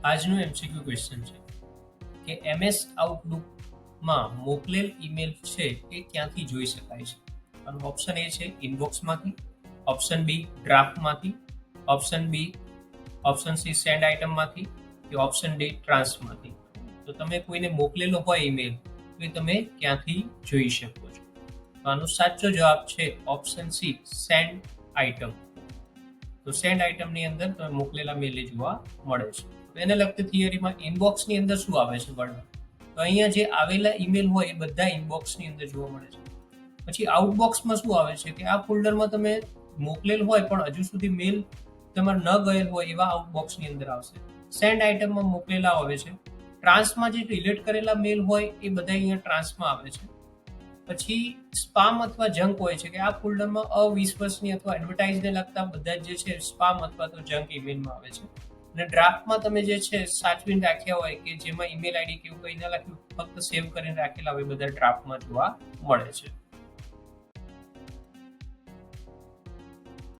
આજનો MCQ question છે કે MS આઉટલુકમાં મોકલેલ ઈમેલ છે એ ક્યાંથી જોઈ શકાય છે? આનો ઓપ્શન એ છે ઇનબોક્સમાંથી, ઓપ્શન બી ડ્રાફ્ટમાંથી, option B option C send આઇટમમાંથી કે ઓપ્શન ડી ટ્રાન્સમાંથી. તો તમે કોઈને મોકલેલો હોય ઈમેલ તો એ તમે ક્યાંથી જોઈ શકો છો? તો આનો સાચો જવાબ છે ઓપ્શન સી સેન્ડ આઇટમ. તો સેન્ડ આઇટમની અંદર તમે મોકલેલા મેલ જોવા મળે છે. તો એને લગતી થિયરીમાં ઇનબોક્સની અંદર શું આવે છે વર્ડ? તો અહીંયા જે આવેલા ઈમેલ હોય એ બધા ઇનબોક્સની અંદર જોવા મળે છે. પછી આઉટબોક્સમાં શું આવે છે કે આ ફોલ્ડરમાં તમે મોકલેલ હોય પણ હજુ સુધી મેલ તમારે ન ગયેલ હોય એવા આઉટબોક્સની અંદર આવશે. સેન્ડ આઇટમમાં મોકલેલા આવે છે. ટ્રાન્સમાં જે રિલેટ કરેલા મેલ હોય એ બધા અહીંયા ટ્રાન્સમાં આવે છે. પછી સ્પામ અથવા જંક હોય છે કે આ ફોલ્ડરમાં અવિશ્વસનીય અથવા એડવર્ટાઇઝને લગતા બધા જે છે સ્પામ અથવા તો જંક ઈમેલમાં આવે છે. અને ડ્રાફ્ટમાં તમે જે છે સાચવીને રાખ્યા હોય કે જેમાં ઈમેલ આઈડી કે એવું કંઈ ના લખ્યું, ફક્ત સેવ કરીને રાખેલા હોય, બધા ડ્રાફ્ટમાં જોવા મળે છે.